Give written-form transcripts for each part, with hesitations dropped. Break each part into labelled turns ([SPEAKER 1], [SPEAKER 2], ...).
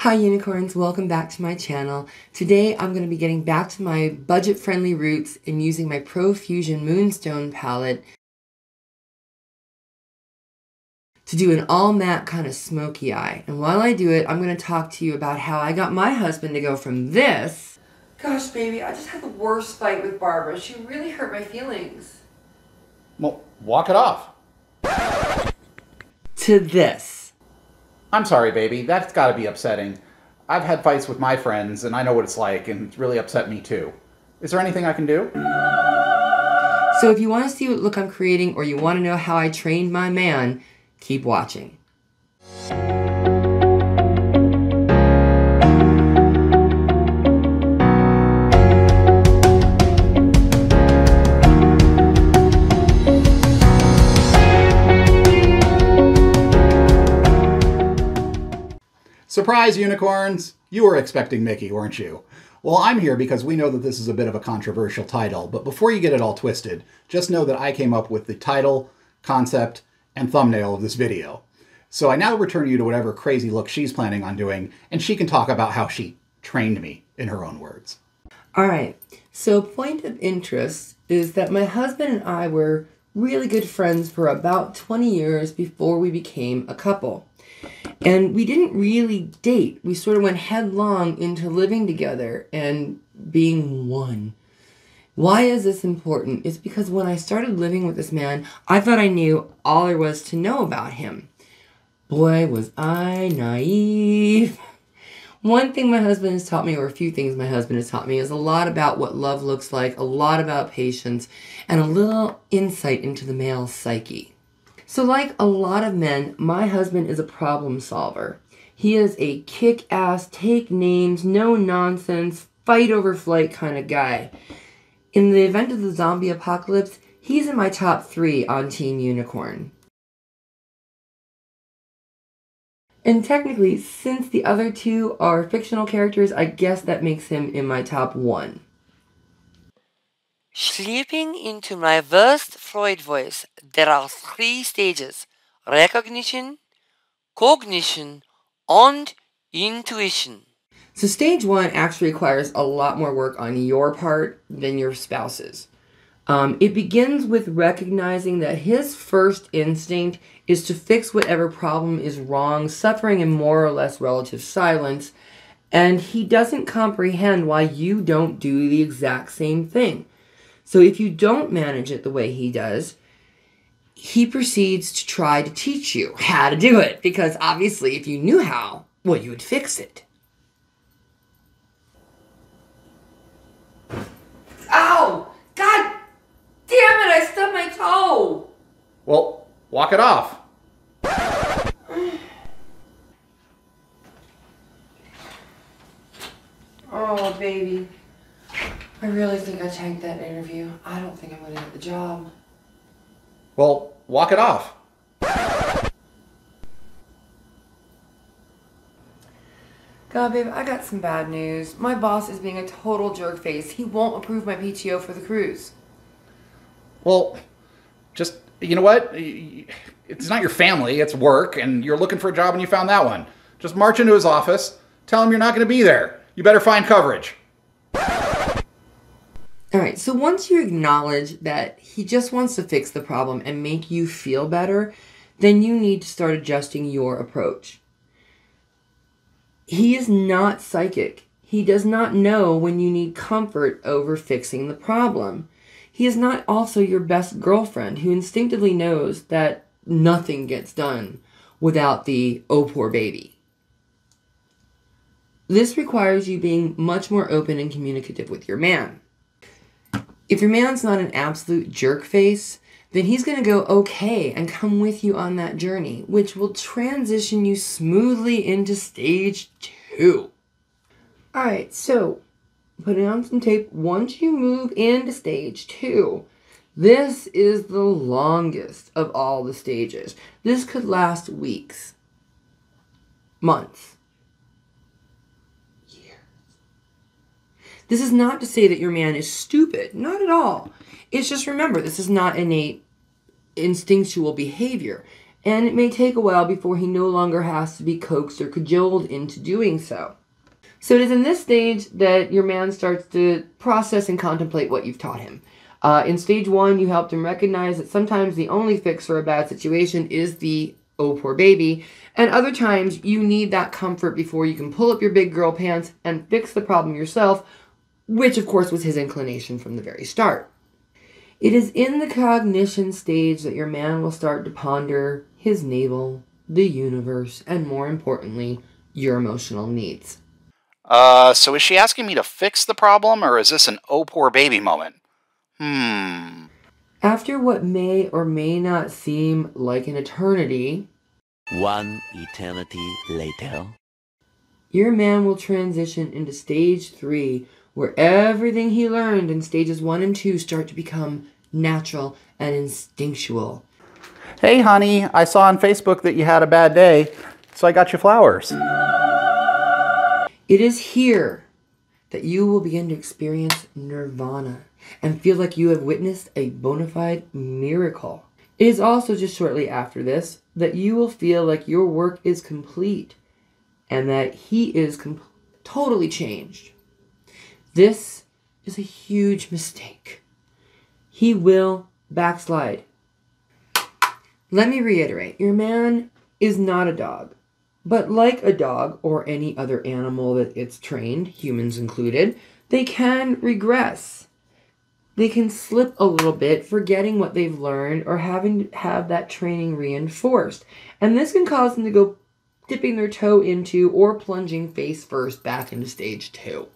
[SPEAKER 1] Hi unicorns, welcome back to my channel. Today I'm going to be getting back to my budget-friendly roots and using my Profusion Moonstone palette to do an all matte kind of smoky eye. And while I do it, I'm going to talk to you about how I got my husband to go from this. Gosh baby, I just had the worst fight with Barbara. She really hurt my feelings.
[SPEAKER 2] Well, walk it off.
[SPEAKER 1] To this.
[SPEAKER 2] I'm sorry, baby. That's got to be upsetting. I've had fights with my friends, and I know what it's like, and it's really upset me too. Is there anything I can do?
[SPEAKER 1] So if you want to see what look I'm creating, or you want to know how I trained my man, keep watching.
[SPEAKER 2] Surprise, unicorns! You were expecting Mickey, weren't you? Well, I'm here because we know that this is a bit of a controversial title, but before you get it all twisted, just know that I came up with the title, concept, and thumbnail of this video. So I now return you to whatever crazy look she's planning on doing, and she can talk about how she trained me, in her own words.
[SPEAKER 1] Alright, so point of interest is that my husband and I were really good friends for about 20 years before we became a couple. And we didn't really date. We sort of went headlong into living together and being one. Why is this important? It's because when I started living with this man, I thought I knew all there was to know about him. Boy, was I naive. One thing my husband has taught me, or a few things my husband has taught me, is a lot about what love looks like, a lot about patience, and a little insight into the male psyche. So like a lot of men, my husband is a problem solver. He is a kick-ass, take names, no nonsense, fight over flight kind of guy. In the event of the zombie apocalypse, he's in my top 3 on Team Unicorn. And technically, since the other 2 are fictional characters, I guess that makes him in my top 1.
[SPEAKER 3] Slipping into my worst Freud voice, there are 3 stages: recognition, cognition, and intuition.
[SPEAKER 1] So stage 1 actually requires a lot more work on your part than your spouse's. It begins with recognizing that his first instinct is to fix whatever problem is wrong, suffering in more or less relative silence, and he doesn't comprehend why you don't do the exact same thing. So if you don't manage it the way he does, he proceeds to try to teach you how to do it. Because obviously if you knew how, well, you would fix it. Ow! God damn it, I stubbed my toe!
[SPEAKER 2] Well, walk it off.
[SPEAKER 1] Oh, baby. I really think I tanked that interview. I don't think I'm going to get the job.
[SPEAKER 2] Well, walk it off.
[SPEAKER 1] God, babe, I got some bad news. My boss is being a total jerkface. He won't approve my PTO for the cruise.
[SPEAKER 2] Well, just, you know what? It's not your family, it's work, and you're looking for a job and you found that one. Just march into his office, tell him you're not going to be there. You better find coverage.
[SPEAKER 1] Alright, so once you acknowledge that he just wants to fix the problem and make you feel better, then you need to start adjusting your approach. He is not psychic. He does not know when you need comfort over fixing the problem. He is not also your best girlfriend who instinctively knows that nothing gets done without the "oh poor baby." This requires you being much more open and communicative with your man. If your man's not an absolute jerk face, then he's going to go okay and come with you on that journey, which will transition you smoothly into stage 2. Alright, so putting on some tape, once you move into stage 2, this is the longest of all the stages. This could last weeks, months. This is not to say that your man is stupid. Not at all. It's just, remember, this is not innate instinctual behavior. and it may take a while before he no longer has to be coaxed or cajoled into doing so. So it is in this stage that your man starts to process and contemplate what you've taught him. In stage 1, you helped him recognize that sometimes the only fix for a bad situation is the "oh, poor baby," and other times you need that comfort before you can pull up your big girl pants and fix the problem yourself, which of course was his inclination from the very start. It is in the cognition stage that your man will start to ponder his navel, the universe, and more importantly, your emotional needs.
[SPEAKER 2] So is she asking me to fix the problem, or is this an "oh, poor baby" moment?
[SPEAKER 1] After what may or may not seem like an eternity,
[SPEAKER 4] One eternity later.
[SPEAKER 1] your man will transition into stage 3, where everything he learned in stages 1 and 2 start to become natural and instinctual.
[SPEAKER 2] Hey, honey, I saw on Facebook that you had a bad day, so I got you flowers.
[SPEAKER 1] It is here that you will begin to experience nirvana and feel like you have witnessed a bona fide miracle. It is also just shortly after this that you will feel like your work is complete and that he is totally changed. This is a huge mistake. He will backslide. Let me reiterate, your man is not a dog. But like a dog or any other animal that it's trained, humans included, they can regress. They can slip a little bit, forgetting what they've learned or having to have that training reinforced. And this can cause them to go dipping their toe into or plunging face first back into stage 2.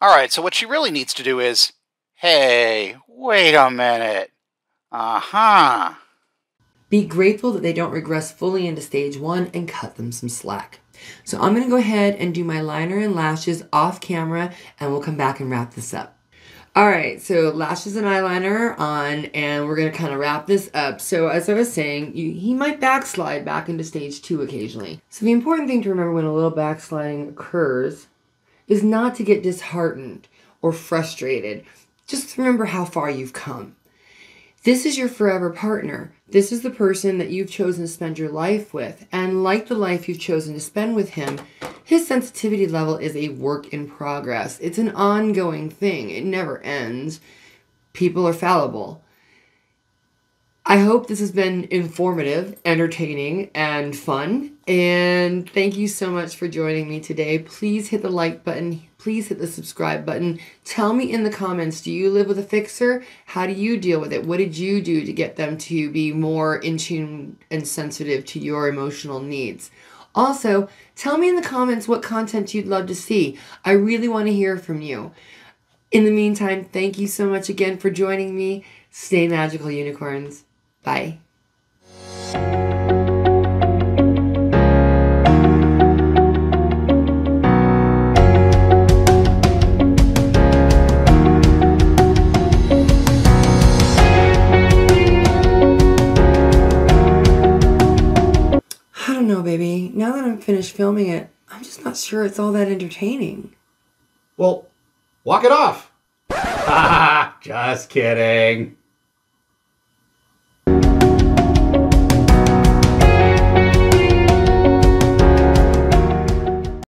[SPEAKER 2] All right, so what she really needs to do is, hey, wait a minute.
[SPEAKER 1] Be grateful that they don't regress fully into stage 1 and cut them some slack. So I'm going to go ahead and do my liner and lashes off camera and we'll come back and wrap this up. Alright, so lashes and eyeliner are on and we're going to kind of wrap this up. So as I was saying, he might backslide back into stage 2 occasionally. So the important thing to remember when a little backsliding occurs is not to get disheartened or frustrated. Just remember how far you've come. This is your forever partner. This is the person that you've chosen to spend your life with. And like the life you've chosen to spend with him, his sensitivity level is a work in progress. It's an ongoing thing. It never ends. People are fallible. I hope this has been informative, entertaining, and fun. And thank you so much for joining me today. Please hit the like button. Please hit the subscribe button. Tell me in the comments, do you live with a fixer? How do you deal with it? What did you do to get them to be more in tune and sensitive to your emotional needs? Also, tell me in the comments what content you'd love to see. I really want to hear from you. In the meantime, thank you so much again for joining me. Stay magical, unicorns. Bye. I don't know, baby. Now that I'm finished filming it, I'm just not sure it's all that entertaining.
[SPEAKER 2] Well, walk it off. Just kidding.